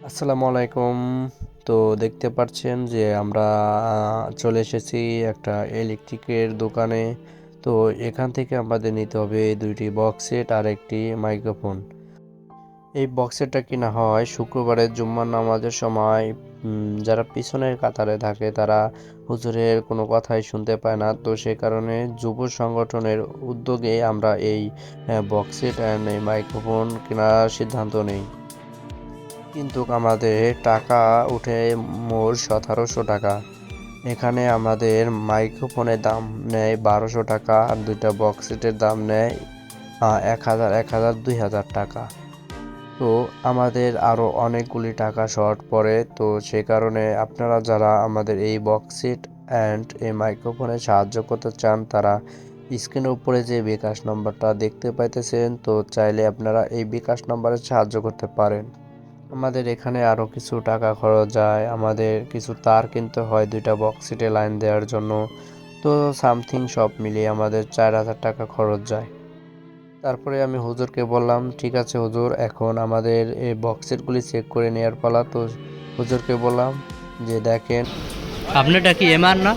আসসালামু আলাইকুম। তো দেখতে পাচ্ছেন যে আমরা চলে এসেছি একটা ইলেকট্রিকের দোকানে। তো এখান থেকে আমাদের নিতে হবে দুইটি বক্স সেট আর একটি মাইক্রোফোন। এই বক্স সেটটা কিনা হয় শুক্রবারের জুম্মার নামাজের সময়। যারা পিছনের কাতারে থাকে তারা হুজুরের কোনো কথাই শুনতে পায় না, তো সে কারণে যুব সংগঠনের উদ্যোগে আমরা এই বক্স সেট অ্যান্ড এই মাইক্রোফোন কেনার সিদ্ধান্ত নিই। কিন্তু আমাদের টাকা উঠে মোট 1700 টাকা। এখানে আমাদের মাইক্রোফোনের দাম নেয় 1200 টাকা আর দুইটা বক্স সেটের দাম নেয় 1000 2000 টাকা। তো আমাদের আরও অনেকগুলি টাকা শর্ট পড়ে, তো সে কারণে আপনারা যারা আমাদের এই বক্স সেট অ্যান্ড এই মাইক্রোফোনে সাহায্য করতে চান তারা স্ক্রিনের উপরে যে বিকাশ নম্বরটা দেখতে পাইতেছেন, তো চাইলে আপনারা এই বিকাশ নম্বরে সাহায্য করতে পারেন। আমাদের এখানে আরও কিছু টাকা খরচ যায়, আমাদের কিছু তার কিনতে হয় দুইটা বক্স সেটে লাইন দেওয়ার জন্য। তো সামথিং সব মিলিয়ে আমাদের 4000 টাকা খরচ যায়। তারপরে আমি হুজুরকে বললাম, ঠিক আছে হুজুর, এখন আমাদের এই বক্স সেটগুলি চেক করে নেওয়ার পালা। তো হুজুরকে বললাম যে দেখেন, আপনারটা কি এমআর না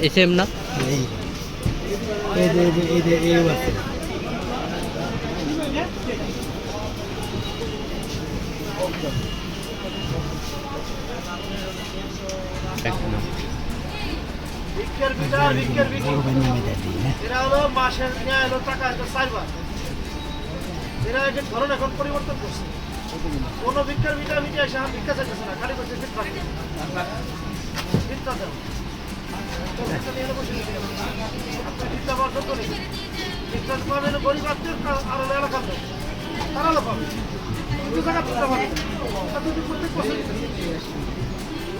এস এম না? এই এই যে এই যে এই আছে এরা হলো মাসের নেয় হলো টাকা চারবার। এরা ধরুন এখন পরিবর্তন করছে, কোনো ভিক্ষার ভিটা মিটে এসে ভিক্ষা চাইতেছে না, খালি করছে ভিক্ষা ভিক্ষা দেন গরিব আত্মীয় আর এলাকার লোক তারা পাবে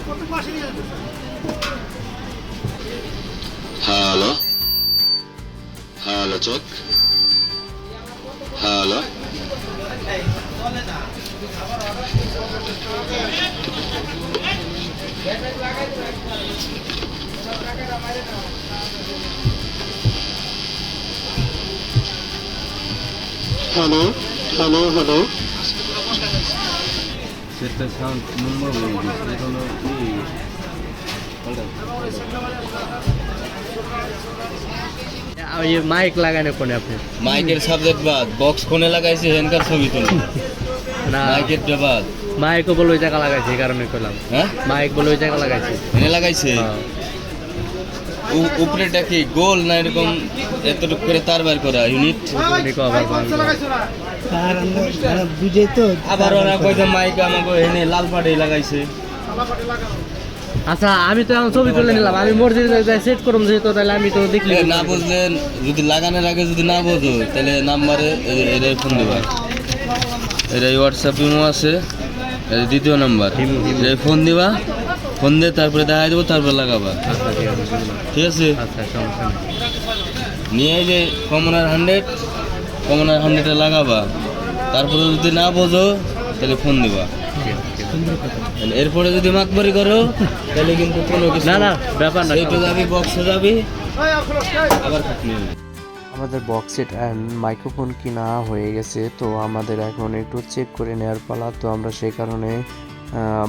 প্রত্যেক মাসে নিয়ে যেতে। হ্যালো হ্যালো চোখ হ্যালো হ্যালো হ্যালো হ্যালো সেটা সাউন্ড নম্বর বলে দিচ্ছে, এটা হলো কি ওই মাইক লাগানো কোনে আপনি? মাইকের সাবজেক্ট বাদ বক্স কোনে লাগাইছে হেনকার ছবি তুলে না, মাইকের বাদ। মাইকও বলে ওই জায়গা লাগাইছে, এই কারণে করলাম। হ্যাঁ মাইক বলে ওই জায়গা লাগাইছে। এনে লাগাইছে উপরেটা কি গোল না এরকম এতটুকু করে তার বার করা ইউনিট? তার আমরা বুঝে তো আবার ওরা কইতে মাইক আমাকে এনে লাল পাড়ে লাগাইছে। আচ্ছা, আমি তো এখন ছবি তুলে নিলাম, আমি মসজিদে সেট করুম যেহেতু, তাহলে আমি তো দেখলি না বুঝলেন, যদি লাগানোর আগে যদি না বোঝো তাহলে নাম্বারে এটাই ফোন দেবা। এটা হোয়াটসঅ্যাপ ইমো আছে, এটা দ্বিতীয় নাম্বার, এই ফোন দিবা, ফোন দিয়ে তারপরে দেখাই দেবো, তারপরে লাগাবা। ঠিক আছে? আচ্ছা, সমস্যা নেই। নিয়ে যে কমনার 100 লাগাবা, তারপরে যদি না বোঝো তাহলে ফোন দিবা। এরপরে যদি মাতবারি করো তাহলে কিন্তু কোনো কিছু না না, ব্যাপার না। এইটা যাবি বক্সে যাবি আবার খাটনি। আমাদের বক্স সেট অ্যান্ড মাইক্রোফোন কিনা হয়ে গেছে, তো আমাদের এখন একটু চেক করে নেওয়ার পালা। তো আমরা সেই কারণে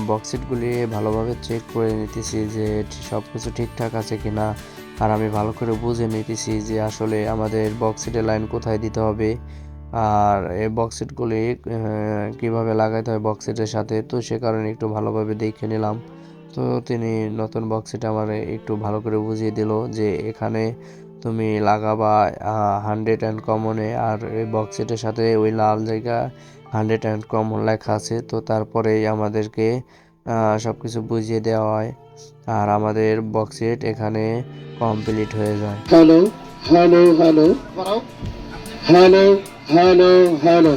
বক্স সেটগুলি ভালোভাবে চেক করে নিতেছি যে সব কিছু ঠিকঠাক আছে কিনা। আর আমি ভালো করে বুঝে নিতেছি যে আসলে আমাদের বক্স সেটের লাইন কোথায় দিতে হবে আর এই বক্স সেটগুলি কীভাবে লাগাইতে হয় বক্স সেটের সাথে। তো সে কারণে একটু ভালোভাবে দেখে নিলাম। তো তিনি নতুন বক্স সেট আমার একটু ভালো করে বুঝিয়ে দিল যে এখানে তুমি লাগাবা 100 অ্যান্ড কমনে, আর এই বক্স সেটের সাথে ওই লাল জায়গা 100 অ্যান্ড কমন লেখা আছে। তো তারপরেই আমাদেরকে সব কিছু বুঝিয়ে দেওয়া হয় আর আমাদের বক্স সেট এখানে কমপ্লিট হয়ে যায়। Hello hello hello hello hello hello